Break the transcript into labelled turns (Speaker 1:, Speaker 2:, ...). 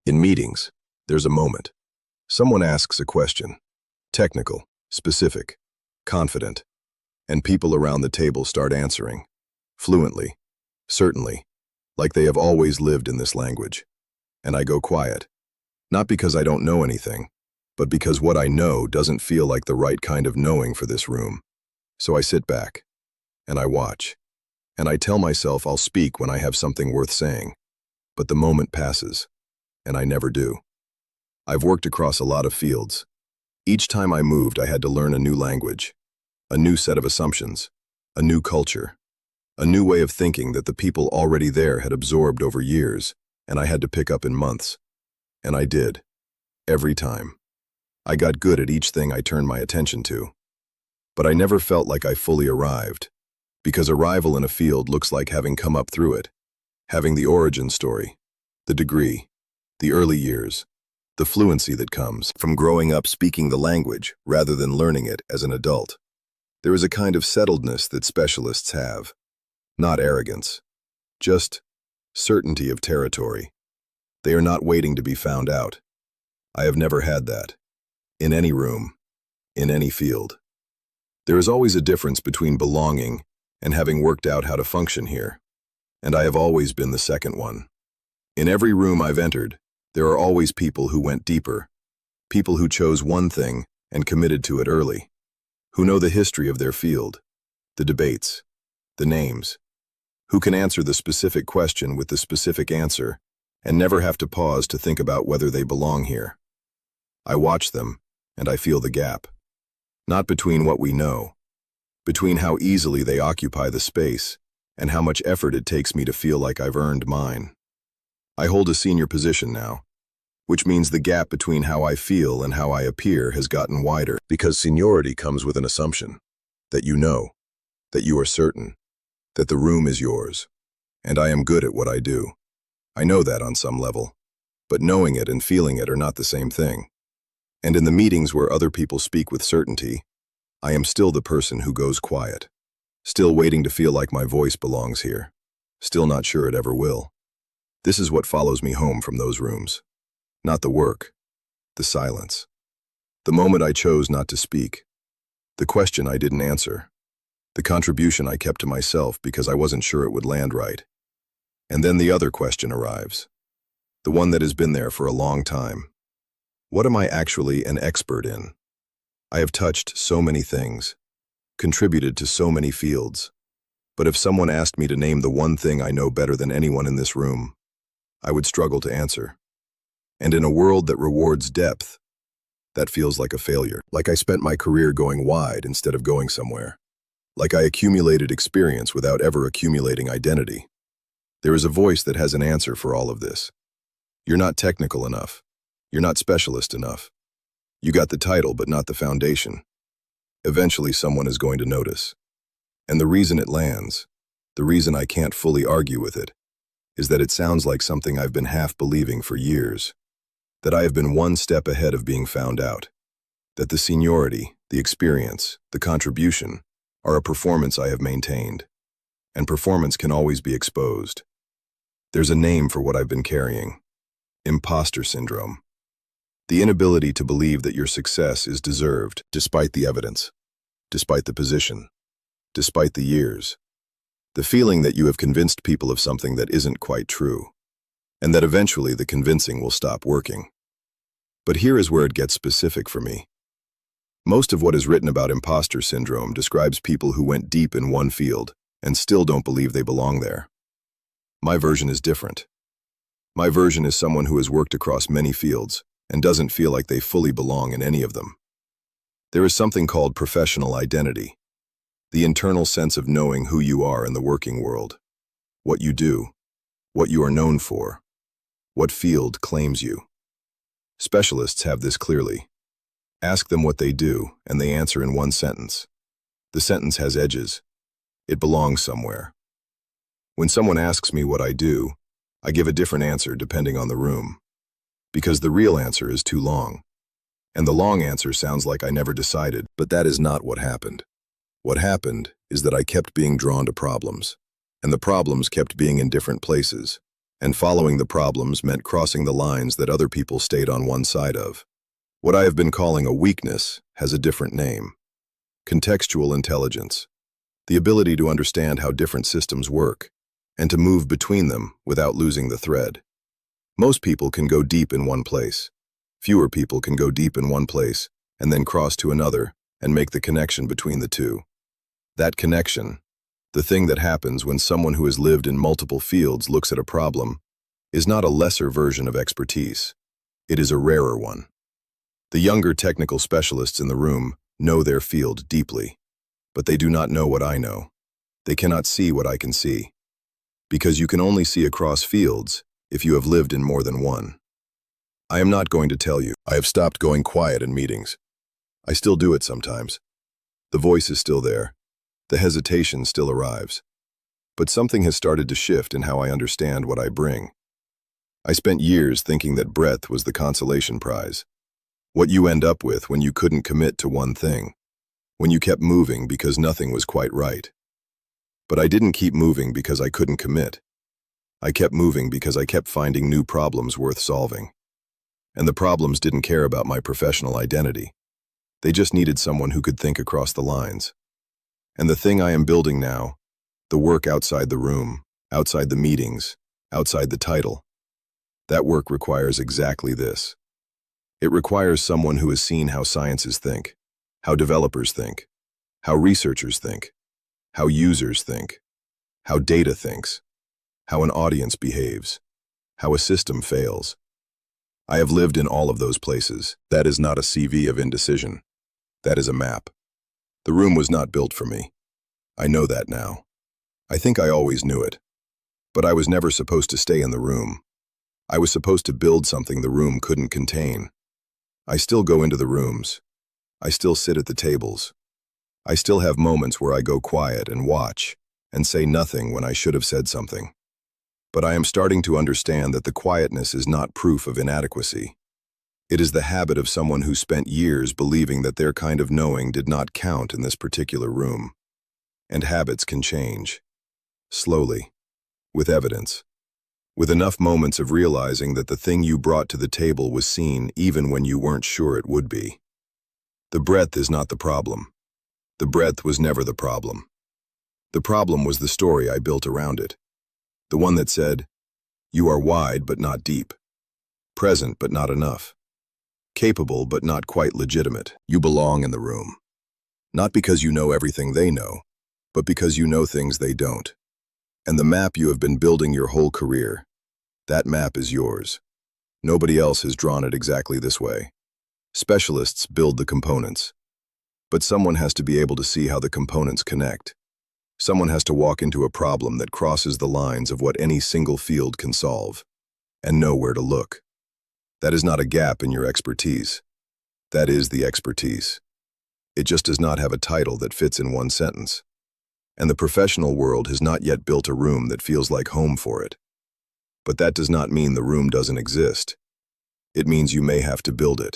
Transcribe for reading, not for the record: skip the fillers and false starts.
Speaker 1: In meetings, there's a moment. Someone asks a question, technical, specific, confident, and people around the table start answering, fluently, certainly, like they have always lived in this language. And I go quiet, not because I don't know anything, but because what I know doesn't feel like the right kind of knowing for this room. So I sit back, and I watch, and I tell myself I'll speak when I have something worth saying. But the moment passes, and I never do. I've worked across a lot of fields. Each time I moved, I had to learn a new language, a new set of assumptions, a new culture, a new way of thinking that the people already there had absorbed over years, and I had to pick up in months. And I did. Every time. I got good at each thing I turned my attention to. But I never felt like I fully arrived, because arrival in a field looks like having come up through it, having the origin story, the degree, the early years, the fluency that comes from growing up speaking the language rather than learning it as an adult. There is a kind of settledness that specialists have, not arrogance, just certainty of territory. They are not waiting to be found out. I have never had that, in any room, in any field. There is always a difference between belonging and having worked out how to function here, and I have always been the second one. In every room I've entered, there are always people who went deeper, people who chose one thing and committed to it early, who know the history of their field, the debates, the names, who can answer the specific question with the specific answer and never have to pause to think about whether they belong here. I watch them, and I feel the gap. Not between what we know, between how easily they occupy the space and how much effort it takes me to feel like I've earned mine. I hold a senior position now, which means the gap between how I feel and how I appear has gotten wider, because seniority comes with an assumption that you know, that you are certain, that the room is yours, and I am good at what I do. I know that on some level, but knowing it and feeling it are not the same thing. And in the meetings where other people speak with certainty, I am still the person who goes quiet, still waiting to feel like my voice belongs here, still not sure it ever will. This is what follows me home from those rooms. Not the work, the silence. The moment I chose not to speak. The question I didn't answer. The contribution I kept to myself because I wasn't sure it would land right. And then the other question arrives. The one that has been there for a long time. What am I actually an expert in? I have touched so many things, contributed to so many fields. But if someone asked me to name the one thing I know better than anyone in this room, I would struggle to answer. And in a world that rewards depth, that feels like a failure. Like I spent my career going wide instead of going somewhere. Like I accumulated experience without ever accumulating identity. There is a voice that has an answer for all of this. You're not technical enough. You're not specialist enough. You got the title, but not the foundation. Eventually, someone is going to notice. And the reason it lands, the reason I can't fully argue with it, is that it sounds like something I've been half believing for years. That I have been one step ahead of being found out. That the seniority, the experience, the contribution, are a performance I have maintained. And performance can always be exposed. There's a name for what I've been carrying. Imposter syndrome. The inability to believe that your success is deserved, despite the evidence, despite the position, despite the years. The feeling that you have convinced people of something that isn't quite true, and that eventually the convincing will stop working. But here is where it gets specific for me. Most of what is written about imposter syndrome describes people who went deep in one field and still don't believe they belong there. My version is different. My version is someone who has worked across many fields and doesn't feel like they fully belong in any of them. There is something called professional identity, the internal sense of knowing who you are in the working world, what you do, what you are known for, what field claims you. Specialists have this clearly. Ask them what they do, and they answer in one sentence. The sentence has edges. It belongs somewhere. When someone asks me what I do, I give a different answer depending on the room, because the real answer is too long. And the long answer sounds like I never decided, but that is not what happened. What happened is that I kept being drawn to problems, and the problems kept being in different places, And following the problems meant crossing the lines that other people stayed on one side of. What I have been calling a weakness has a different name. Contextual intelligence. The ability to understand how different systems work, and to move between them without losing the thread. Most people can go deep in one place. Fewer people can go deep in one place and then cross to another and make the connection between the two. That connection, the thing that happens when someone who has lived in multiple fields looks at a problem, is not a lesser version of expertise. It is a rarer one. The younger technical specialists in the room know their field deeply, but they do not know what I know. They cannot see what I can see. Because you can only see across fields if you have lived in more than one. I am not going to tell you. I have stopped going quiet in meetings. I still do it sometimes. The voice is still there. The hesitation still arrives. But something has started to shift in how I understand what I bring. I spent years thinking that breadth was the consolation prize. What you end up with when you couldn't commit to one thing. When you kept moving because nothing was quite right. But I didn't keep moving because I couldn't commit. I kept moving because I kept finding new problems worth solving. And the problems didn't care about my professional identity. They just needed someone who could think across the lines. And the thing I am building now, the work outside the room, outside the meetings, outside the title, that work requires exactly this. It requires someone who has seen how sciences think, how developers think, how researchers think, how users think, how data thinks, how an audience behaves, how a system fails. I have lived in all of those places. That is not a CV of indecision. That is a map. The room was not built for me. I know that now. I think I always knew it. But I was never supposed to stay in the room. I was supposed to build something the room couldn't contain. I still go into the rooms. I still sit at the tables. I still have moments where I go quiet and watch and say nothing when I should have said something. But I am starting to understand that the quietness is not proof of inadequacy. It is the habit of someone who spent years believing that their kind of knowing did not count in this particular room. And habits can change. Slowly. With evidence. With enough moments of realizing that the thing you brought to the table was seen even when you weren't sure it would be. The breadth is not the problem. The breadth was never the problem. The problem was the story I built around it. The one that said, you are wide but not deep. Present but not enough. Capable but not quite legitimate. You belong in the room. Not because you know everything they know, but because you know things they don't. And the map you have been building your whole career, that map is yours. Nobody else has drawn it exactly this way. Specialists build the components. But someone has to be able to see how the components connect. Someone has to walk into a problem that crosses the lines of what any single field can solve, and know where to look. That is not a gap in your expertise. That is the expertise. It just does not have a title that fits in one sentence. And the professional world has not yet built a room that feels like home for it. But that does not mean the room doesn't exist. It means you may have to build it.